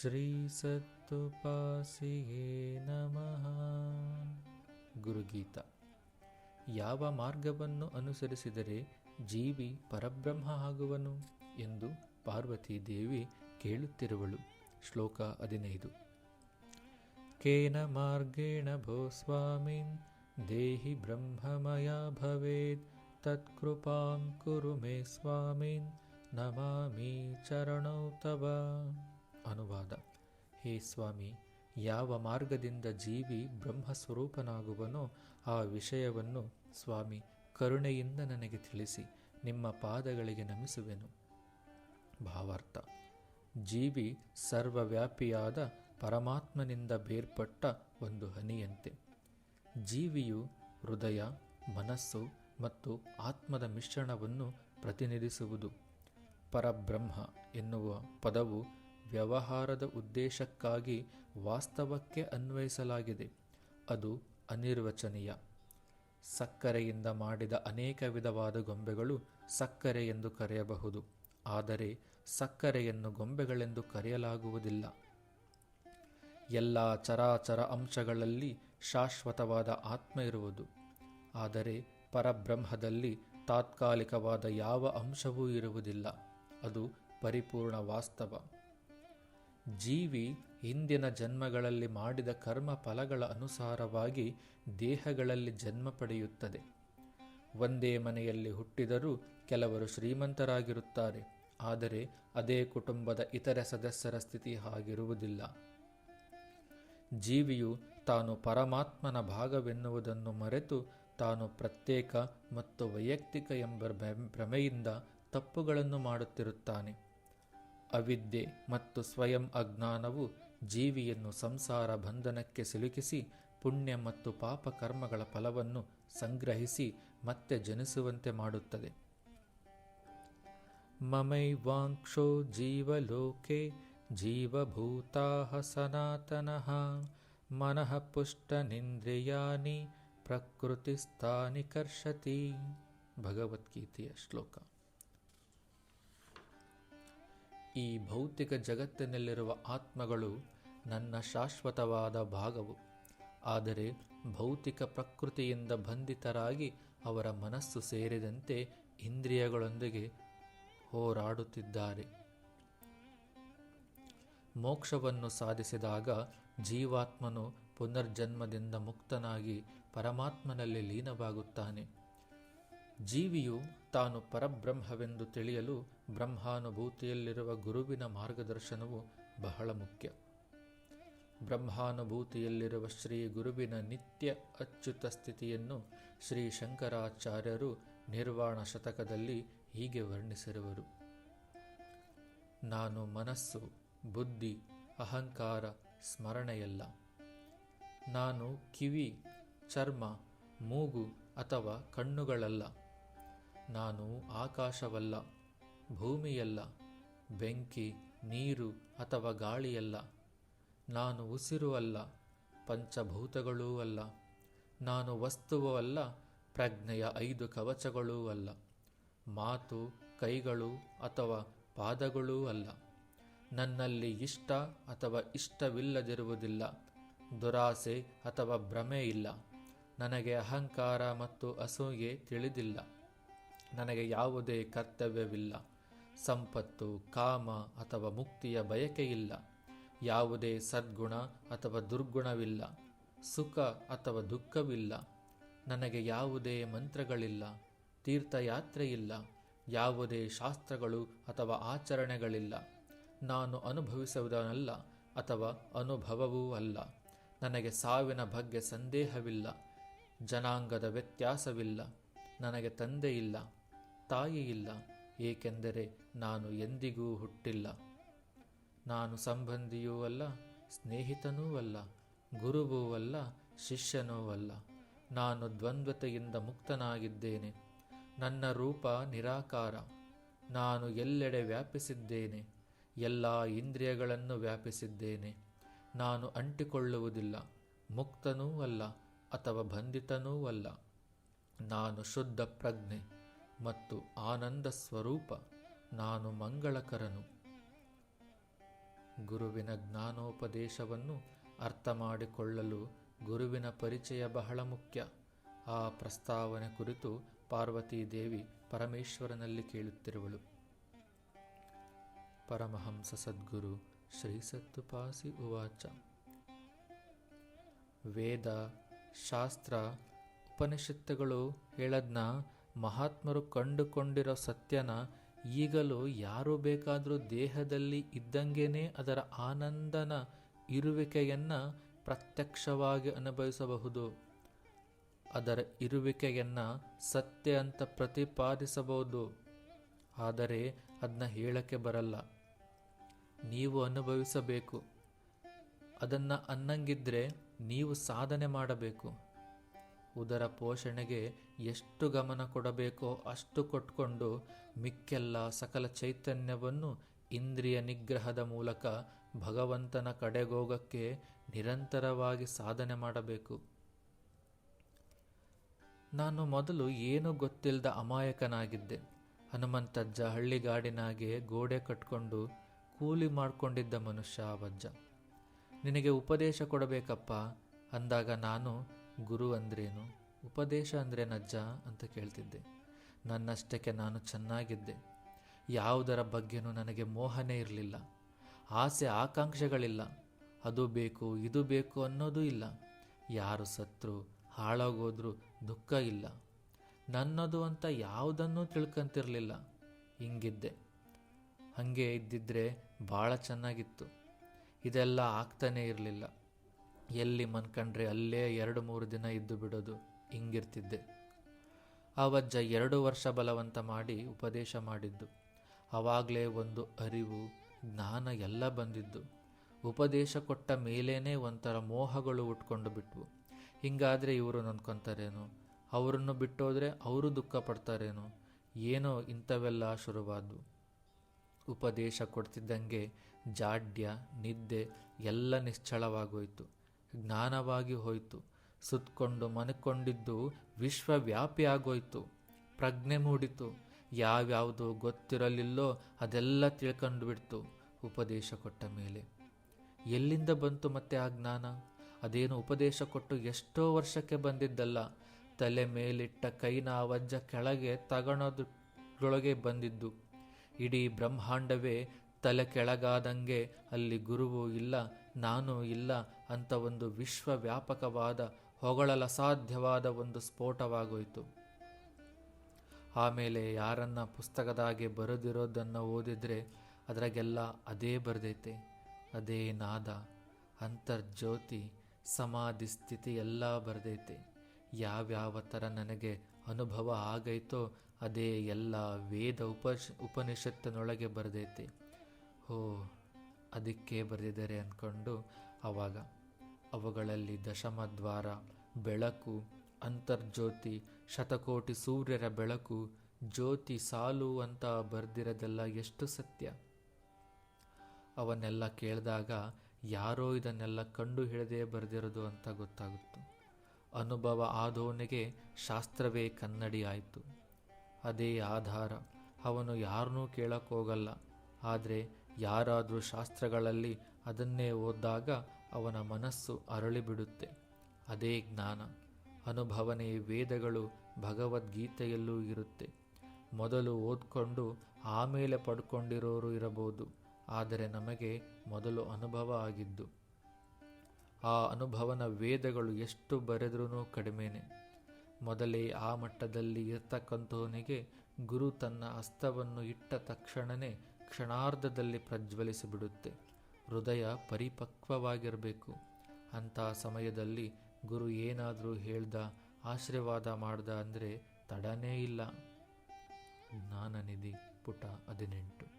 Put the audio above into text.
ಶ್ರೀ ಸತ್ತುಪಾಸಿಯೇ ನಮಃ. ಗುರುಗೀತ. ಯಾವ ಮಾರ್ಗವನ್ನು ಅನುಸರಿಸಿದರೆ ಜೀವಿ ಪರಬ್ರಹ್ಮ ಆಗುವನು ಎಂದು ಪಾರ್ವತೀ ದೇವಿ ಕೇಳುತ್ತಿರುವಳು. ಶ್ಲೋಕ 15. ಕೇನ ಮಾರ್ಗೇಣ ಭೋ ಸ್ವಾಮಿನ್ ದೇಹಿ ಬ್ರಹ್ಮಮಯ ಭವೇತ್ ತತ್ಕೃಪಾಂ ಕುರು ಮೇ ಸ್ವಾಮಿನ್ ನಮಾಮಿ ಚರಣೌ ತವ. ಅನುವಾದ: ಹೇ ಸ್ವಾಮಿ, ಯಾವ ಮಾರ್ಗದಿಂದ ಜೀವಿ ಬ್ರಹ್ಮಸ್ವರೂಪನಾಗುವನೋ ಆ ವಿಷಯವನ್ನು ಸ್ವಾಮಿ ಕರುಣೆಯಿಂದ ನನಗೆ ತಿಳಿಸಿ ನಿಮ್ಮ ಪಾದಗಳಿಗೆ ನಮಿಸುವೆನು. ಭಾವಾರ್ಥ: ಜೀವಿ ಸರ್ವವ್ಯಾಪಿಯಾದ ಪರಮಾತ್ಮನಿಂದ ಬೇರ್ಪಟ್ಟ ಒಂದು ಹನಿಯಂತೆ. ಜೀವಿಯು ಹೃದಯ, ಮನಸ್ಸು ಮತ್ತು ಆತ್ಮದ ಮಿಶ್ರಣವನ್ನು ಪ್ರತಿನಿಧಿಸುವುದು. ಪರಬ್ರಹ್ಮ ಎನ್ನುವ ಪದವು ವ್ಯವಹಾರದ ಉದ್ದೇಶಕ್ಕಾಗಿ ವಾಸ್ತವಕ್ಕೆ ಅನ್ವಯಿಸಲಾಗಿದೆ. ಅದು ಅನಿರ್ವಚನೀಯ. ಸಕ್ಕರೆಯಿಂದ ಮಾಡಿದ ಅನೇಕ ವಿಧವಾದ ಗೊಂಬೆಗಳು ಸಕ್ಕರೆ ಎಂದು ಕರೆಯಬಹುದು, ಆದರೆ ಸಕ್ಕರೆಯನ್ನು ಗೊಂಬೆಗಳೆಂದು ಕರೆಯಲಾಗುವುದಿಲ್ಲ. ಎಲ್ಲ ಚರಾಚರ ಅಂಶಗಳಲ್ಲಿ ಶಾಶ್ವತವಾದ ಆತ್ಮ ಇರುವುದು, ಆದರೆ ಪರಬ್ರಹ್ಮದಲ್ಲಿ ತಾತ್ಕಾಲಿಕವಾದ ಯಾವ ಅಂಶವೂ ಇರುವುದಿಲ್ಲ. ಅದು ಪರಿಪೂರ್ಣ ವಾಸ್ತವ. ಜೀವಿ ಹಿಂದಿನ ಜನ್ಮಗಳಲ್ಲಿ ಮಾಡಿದ ಕರ್ಮ ಫಲಗಳ ಅನುಸಾರವಾಗಿ ದೇಹಗಳಲ್ಲಿ ಜನ್ಮ ಪಡೆಯುತ್ತದೆ. ಒಂದೇ ಮನೆಯಲ್ಲಿ ಹುಟ್ಟಿದರೂ ಕೆಲವರು ಶ್ರೀಮಂತರಾಗಿರುತ್ತಾರೆ, ಆದರೆ ಅದೇ ಕುಟುಂಬದ ಇತರೆ ಸದಸ್ಯರ ಸ್ಥಿತಿ ಹಾಗಿರುವುದಿಲ್ಲ. ಜೀವಿಯು ತಾನು ಪರಮಾತ್ಮನ ಭಾಗವೆನ್ನುವುದನ್ನು ಮರೆತು ತಾನು ಪ್ರತ್ಯೇಕ ಮತ್ತು ವೈಯಕ್ತಿಕ ಎಂಬ ಭ್ರಮೆಯಿಂದ ತಪ್ಪುಗಳನ್ನು ಮಾಡುತ್ತಿರುತ್ತಾನೆ. ಅವಿದ್ಯೆ ಮತ್ತು ಸ್ವಯಂ ಅಜ್ಞಾನವು ಜೀವಿಯನ್ನು ಸಂಸಾರ ಬಂಧನಕ್ಕೆ ಸಿಲುಕಿಸಿ ಪುಣ್ಯ ಮತ್ತು ಪಾಪ ಕರ್ಮಗಳ ಫಲವನ್ನು ಸಂಗ್ರಹಿಸಿ ಮತ್ತೆ ಜನಿಸುವಂತೆ ಮಾಡುತ್ತದೆ. ಮಮೈವಾಂಕ್ಷೋ ಜೀವಲೋಕೆ ಜೀವಭೂತಾಃ ಸನಾತನಃ ಮನಃ ಪುಷ್ಟನಿಂದ್ರಿಯಾಣಿ ಪ್ರಕೃತಿಸ್ಥಾನಿ ಕರ್ಷತಿ. ಭಗವದ್ಗೀತೆಯ ಶ್ಲೋಕ. ಈ ಭೌತಿಕ ಜಗತ್ತಿನಲ್ಲಿರುವ ಆತ್ಮಗಳು ನನ್ನ ಶಾಶ್ವತವಾದ ಭಾಗವು, ಆದರೆ ಭೌತಿಕ ಪ್ರಕೃತಿಯಿಂದ ಬಂಧಿತರಾಗಿ ಅವರ ಮನಸ್ಸು ಸೇರಿದಂತೆ ಇಂದ್ರಿಯಗಳೊಂದಿಗೆ ಹೋರಾಡುತ್ತಿದ್ದಾರೆ. ಮೋಕ್ಷವನ್ನು ಸಾಧಿಸಿದಾಗ ಜೀವಾತ್ಮನು ಪುನರ್ಜನ್ಮದಿಂದ ಮುಕ್ತನಾಗಿ ಪರಮಾತ್ಮನಲ್ಲಿ ಲೀನವಾಗುತ್ತಾನೆ. ಜೀವಿಯು ತಾನು ಪರಬ್ರಹ್ಮವೆಂದು ತಿಳಿಯಲು ಬ್ರಹ್ಮಾನುಭೂತಿಯಲ್ಲಿರುವ ಗುರುವಿನ ಮಾರ್ಗದರ್ಶನವು ಬಹಳ ಮುಖ್ಯ. ಬ್ರಹ್ಮಾನುಭೂತಿಯಲ್ಲಿರುವ ಶ್ರೀ ಗುರುವಿನ ನಿತ್ಯ ಅಚ್ಯುತ ಸ್ಥಿತಿಯನ್ನು ಶ್ರೀ ಶಂಕರಾಚಾರ್ಯರು ನಿರ್ವಾಣ ಶತಕದಲ್ಲಿ ಹೀಗೆ ವರ್ಣಿಸಿರುವರು: ನಾನು ಮನಸ್ಸು, ಬುದ್ಧಿ, ಅಹಂಕಾರ, ಸ್ಮರಣೆಯಲ್ಲ. ನಾನು ಕಿವಿ, ಚರ್ಮ, ಮೂಗು ಅಥವಾ ಕಣ್ಣುಗಳಲ್ಲ. ನಾನು ಆಕಾಶವಲ್ಲ, ಭೂಮಿಯಲ್ಲ, ಬೆಂಕಿ, ನೀರು ಅಥವಾ ಗಾಳಿಯಲ್ಲ. ನಾನು ಉಸಿರು ಅಲ್ಲ, ಪಂಚಭೂತಗಳೂ ಅಲ್ಲ. ನಾನು ವಸ್ತುವೂ ಅಲ್ಲ, ಪ್ರಜ್ಞೆಯ 5 ಕವಚಗಳೂ ಅಲ್ಲ. ಮಾತು, ಕೈಗಳು ಅಥವಾ ಪಾದಗಳೂ ಅಲ್ಲ. ನನ್ನಲ್ಲಿ ಇಷ್ಟ ಅಥವಾ ಇಷ್ಟವಿಲ್ಲದಿರುವುದಿಲ್ಲ, ದುರಾಸೆ ಅಥವಾ ಭ್ರಮೆ ಇಲ್ಲ. ನನಗೆ ಅಹಂಕಾರ ಮತ್ತು ಅಸೂಯೆ ತಿಳಿದಿಲ್ಲ. ನನಗೆ ಯಾವುದೇ ಕರ್ತವ್ಯವಿಲ್ಲ. ಸಂಪತ್ತು, ಕಾಮ ಅಥವಾ ಮುಕ್ತಿಯ ಬಯಕೆಯಿಲ್ಲ. ಯಾವುದೇ ಸದ್ಗುಣ ಅಥವಾ ದುರ್ಗುಣವಿಲ್ಲ. ಸುಖ ಅಥವಾ ದುಃಖವಿಲ್ಲ. ನನಗೆ ಯಾವುದೇ ಮಂತ್ರಗಳಿಲ್ಲ, ತೀರ್ಥಯಾತ್ರೆಯಿಲ್ಲ, ಯಾವುದೇ ಶಾಸ್ತ್ರಗಳು ಅಥವಾ ಆಚರಣೆಗಳಿಲ್ಲ. ನಾನು ಅನುಭವಿಸುವುದನ್ನಲ್ಲ ಅಥವಾ ಅನುಭವವೂ ಅಲ್ಲ. ನನಗೆ ಸಾವಿನ ಬಗ್ಗೆ ಸಂದೇಹವಿಲ್ಲ, ಜನಾಂಗದ ವ್ಯತ್ಯಾಸವಿಲ್ಲ. ನನಗೆ ತಂದೆಯಿಲ್ಲ, ತಾಯಿಯಿಲ್ಲ, ಏಕೆಂದರೆ ನಾನು ಎಂದಿಗೂ ಹುಟ್ಟಿಲ್ಲ. ನಾನು ಸಂಬಂಧಿಯೂ ಅಲ್ಲ, ಸ್ನೇಹಿತನೂ ಅಲ್ಲ, ಗುರುವೂ ಅಲ್ಲ, ಶಿಷ್ಯನೂ ಅಲ್ಲ. ನಾನು ದ್ವಂದ್ವತೆಯಿಂದ ಮುಕ್ತನಾಗಿದ್ದೇನೆ. ನನ್ನ ರೂಪ ನಿರಾಕಾರ. ನಾನು ಎಲ್ಲೆಡೆ ವ್ಯಾಪಿಸಿದ್ದೇನೆ, ಎಲ್ಲ ಇಂದ್ರಿಯಗಳನ್ನು ವ್ಯಾಪಿಸಿದ್ದೇನೆ. ನಾನು ಅಂಟಿಕೊಳ್ಳುವುದಿಲ್ಲ, ಮುಕ್ತನೂ ಅಲ್ಲ ಅಥವಾ ಬಂಧಿತನೂ ಅಲ್ಲ. ನಾನು ಶುದ್ಧ ಪ್ರಜ್ಞೆ ಮತ್ತು ಆನಂದ ಸ್ವರೂಪ. ನಾನು ಮಂಗಳಕರನು. ಗುರುವಿನ ಜ್ಞಾನೋಪದೇಶವನ್ನು ಅರ್ಥ ಮಾಡಿಕೊಳ್ಳಲು ಗುರುವಿನ ಪರಿಚಯ ಬಹಳ ಮುಖ್ಯ. ಆ ಪ್ರಸ್ತಾವನೆ ಕುರಿತು ಪಾರ್ವತೀದೇವಿ ಪರಮೇಶ್ವರನಲ್ಲಿ ಕೇಳುತ್ತಿರುವಳು. ಪರಮಹಂಸ ಸದ್ಗುರು ಶ್ರೀ ಸತ್ತುಪಾಸಿ ಉವಾಚ. ವೇದ, ಶಾಸ್ತ್ರ, ಉಪನಿಷತ್ತುಗಳು ಹೇಳದ್ನ ಮಹಾತ್ಮರು ಕಂಡುಕೊಂಡಿರೋ ಸತ್ಯನ ಈಗಲೂ ಯಾರು ಬೇಕಾದರೂ ದೇಹದಲ್ಲಿ ಇದ್ದಂಗೆನೇ ಅದರ ಆನಂದನ ಇರುವಿಕೆಯನ್ನು ಪ್ರತ್ಯಕ್ಷವಾಗಿ ಅನುಭವಿಸಬಹುದು. ಅದರ ಇರುವಿಕೆಯನ್ನು ಸತ್ಯ ಅಂತ ಪ್ರತಿಪಾದಿಸಬಹುದು. ಆದರೆ ಅದನ್ನ ಹೇಳಕ್ಕೆ ಬರಲ್ಲ, ನೀವು ಅನುಭವಿಸಬೇಕು. ಅದನ್ನು ಅನ್ನಂಗಿದ್ರೆ ನೀವು ಸಾಧನೆ ಮಾಡಬೇಕು. ಉದರ ಪೋಷಣೆಗೆ ಎಷ್ಟು ಗಮನ ಕೊಡಬೇಕೋ ಅಷ್ಟು ಕೊಟ್ಕೊಂಡು ಮಿಕ್ಕೆಲ್ಲ ಸಕಲ ಚೈತನ್ಯವನ್ನು ಇಂದ್ರಿಯ ನಿಗ್ರಹದ ಮೂಲಕ ಭಗವಂತನ ಕಡೆಗೋಗಕ್ಕೆ ನಿರಂತರವಾಗಿ ಸಾಧನೆ ಮಾಡಬೇಕು. ನಾನು ಮೊದಲು ಏನೂ ಗೊತ್ತಿಲ್ಲದ ಅಮಾಯಕನಾಗಿದ್ದೆ. ಹನುಮಂತಜ್ಜ ಹಳ್ಳಿಗಾಡಿನಾಗೆ ಗೋಡೆ ಕಟ್ಕೊಂಡು ಕೂಲಿ ಮಾಡಿಕೊಂಡಿದ್ದ ಮನುಷ್ಯ ಅವಜ್ಜ. ನಿನಗೆ ಉಪದೇಶ ಕೊಡಬೇಕಪ್ಪ ಅಂದಾಗ ನಾನು, ಗುರು ಅಂದ್ರೇನು, ಉಪದೇಶ ಅಂದ್ರೇನಜ್ಜ ಅಂತ ಕೇಳ್ತಿದ್ದೆ. ನನ್ನಷ್ಟಕ್ಕೆ ನಾನು ಚೆನ್ನಾಗಿದ್ದೆ. ಯಾವುದರ ಬಗ್ಗೆನೂ ನನಗೆ ಮೋಹನೇ ಇರಲಿಲ್ಲ. ಆಸೆ ಆಕಾಂಕ್ಷೆಗಳಿಲ್ಲ. ಅದು ಬೇಕು ಇದು ಬೇಕು ಅನ್ನೋದೂ ಇಲ್ಲ. ಯಾರು ಸತ್ರು ಹಾಳಾಗೋದ್ರೂ ದುಃಖ ಇಲ್ಲ. ನನ್ನದು ಅಂತ ಯಾವುದನ್ನೂ ತಿಳ್ಕೊಂತಿರ್ಲಿಲ್ಲ. ಹಿಂಗಿದ್ದೆ. ಹಾಗೆ ಇದ್ದಿದ್ರೆ ಭಾಳ ಚೆನ್ನಾಗಿತ್ತು. ಇದೆಲ್ಲ ಆಗ್ತಾನೇ ಇರಲಿಲ್ಲ. ಎಲ್ಲಿ ಮನ್ಕಂಡ್ರೆ ಅಲ್ಲೇ 2-3 ದಿನ ಇದ್ದು ಬಿಡೋದು, ಹಿಂಗಿರ್ತಿದ್ದೆ. ಅವಜ್ಜ 2 ವರ್ಷ ಬಲವಂತ ಮಾಡಿ ಉಪದೇಶ ಮಾಡಿದ್ದು. ಆವಾಗಲೇ ಒಂದು ಅರಿವು, ಜ್ಞಾನ ಎಲ್ಲ ಬಂದಿದ್ದು. ಉಪದೇಶ ಕೊಟ್ಟ ಮೇಲೇ ಒಂಥರ ಮೋಹಗಳು ಉಟ್ಕೊಂಡು ಬಿಟ್ವು. ಹಿಂಗಾದರೆ ಇವರು ನೊಂದ್ಕೊತಾರೇನೋ, ಅವರನ್ನು ಬಿಟ್ಟೋದ್ರೆ ಅವರು ದುಃಖ ಪಡ್ತಾರೇನೋ, ಏನೋ ಇಂಥವೆಲ್ಲ ಶುರುವಾದವು. ಉಪದೇಶ ಕೊಡ್ತಿದ್ದಂಗೆ ಜಾಡ್ಯ, ನಿದ್ದೆ ಎಲ್ಲ ನಿಶ್ಚಳವಾಗೋಯ್ತು. ಜ್ಞಾನವಾಗಿ ಹೋಯಿತು. ಸುತ್ತಕೊಂಡು ಮನ್ಕೊಂಡಿದ್ದು ವಿಶ್ವವ್ಯಾಪಿ ಆಗೋಯ್ತು. ಪ್ರಜ್ಞೆ ಮೂಡಿತು. ಯಾವ್ಯಾವುದು ಗೊತ್ತಿರಲಿಲ್ಲೋ ಅದೆಲ್ಲ ತಿಳ್ಕೊಂಡು ಬಿಡ್ತು ಉಪದೇಶ ಕೊಟ್ಟ ಮೇಲೆ. ಎಲ್ಲಿಂದ ಬಂತು ಮತ್ತೆ ಆ ಜ್ಞಾನ? ಅದೇನು ಉಪದೇಶ ಕೊಟ್ಟು ಎಷ್ಟೋ ವರ್ಷಕ್ಕೆ ಬಂದಿದ್ದಲ್ಲ. ತಲೆ ಮೇಲಿಟ್ಟ ಕೈನ ಅವಜ್ಜ ಕೆಳಗೆ ತಗೊಳೋದ್ರೊಳಗೆ ಬಂದಿದ್ದು. ಇಡೀ ಬ್ರಹ್ಮಾಂಡವೇ ತಲೆ ಕೆಳಗಾದಂಗೆ ಅಲ್ಲಿ ಗುರುವು ಇಲ್ಲ, ನಾನೂ ಇಲ್ಲ ಅಂತ ಒಂದು ವಿಶ್ವವ್ಯಾಪಕವಾದ, ಹೊಗಳಲಸಾಧ್ಯವಾದ ಒಂದು ಸ್ಫೋಟವಾಗೋಯ್ತು. ಆಮೇಲೆ ಯಾರನ್ನ ಪುಸ್ತಕದಾಗೆ ಬರೆದಿರೋದನ್ನು ಓದಿದ್ರೆ ಅದ್ರಾಗೆಲ್ಲ ಅದೇ ಬರೆದೈತೆ. ಅದೇ ನಾದ, ಅಂತರ್ಜ್ಯೋತಿ, ಸಮಾಧಿ ಸ್ಥಿತಿ ಎಲ್ಲ ಬರೆದೈತೆ. ಯಾವ್ಯಾವ ಥರ ನನಗೆ ಅನುಭವ ಆಗೈತೋ ಅದೇ ಎಲ್ಲ ವೇದ ಉಪನಿಷತ್ತಿನೊಳಗೆ ಬರೆದೈತೆ. ಓ, ಅದಕ್ಕೆ ಬರೆದಿದ್ದಾರೆ ಅಂದ್ಕೊಂಡು ಆವಾಗ ಅವುಗಳಲ್ಲಿ ದಶಮದ್ವಾರ, ಬೆಳಕು, ಅಂತರ್ಜ್ಯೋತಿ, ಶತಕೋಟಿ ಸೂರ್ಯರ ಬೆಳಕು, ಜ್ಯೋತಿ ಸಾಲು ಅಂತ ಬರೆದಿರೋದೆಲ್ಲ ಎಷ್ಟು ಸತ್ಯ. ಅವನ್ನೆಲ್ಲ ಕೇಳಿದಾಗ ಯಾರೋ ಇದನ್ನೆಲ್ಲ ಕಂಡು ಹಿಡಿದೇ ಬರೆದಿರೋದು ಅಂತ ಗೊತ್ತಾಗುತ್ತು. ಅನುಭವ ಆದವನಿಗೆ ಶಾಸ್ತ್ರವೇ ಕನ್ನಡಿ ಆಯಿತು. ಅದೇ ಆಧಾರ. ಅವನು ಯಾರನ್ನೂ ಕೇಳೋಕ್ಕೋಗಲ್ಲ. ಆದರೆ ಯಾರಾದರೂ ಶಾಸ್ತ್ರಗಳಲ್ಲಿ ಅದನ್ನೇ ಓದಿದಾಗ ಅವನ ಮನಸ್ಸು ಅರಳಿಬಿಡುತ್ತೆ. ಅದೇ ಜ್ಞಾನ. ಅನುಭವನೇ ವೇದಗಳು, ಭಗವದ್ಗೀತೆಯಲ್ಲೂ ಇರುತ್ತೆ. ಮೊದಲು ಓದ್ಕೊಂಡು ಆಮೇಲೆ ಪಡ್ಕೊಂಡಿರೋರು ಇರಬಹುದು. ಆದರೆ ನಮಗೆ ಮೊದಲು ಅನುಭವ ಆಗಿದ್ದು. ಆ ಅನುಭವನ ವೇದಗಳು ಎಷ್ಟು ಬರೆದ್ರೂ ಕಡಿಮೆನೆ. ಮೊದಲೇ ಆ ಮಟ್ಟದಲ್ಲಿ ಇರ್ತಕ್ಕಂಥವನಿಗೆ ಗುರು ತನ್ನ ಹಸ್ತವನ್ನು ಇಟ್ಟ ತಕ್ಷಣವೇ ಕ್ಷಣಾರ್ಧದಲ್ಲಿ ಪ್ರಜ್ವಲಿಸಿಬಿಡುತ್ತೆ. ಹೃದಯ ಪರಿಪಕ್ವವಾಗಿರಬೇಕು. ಅಂಥ ಸಮಯದಲ್ಲಿ ಗುರು ಏನಾದರೂ ಹೇಳ್ದ, ಆಶೀರ್ವಾದ ಮಾಡ್ದ ಅಂದರೆ ತಡನೇ ಇಲ್ಲ. ಜ್ಞಾನನಿಧಿ, ಪುಟ 18.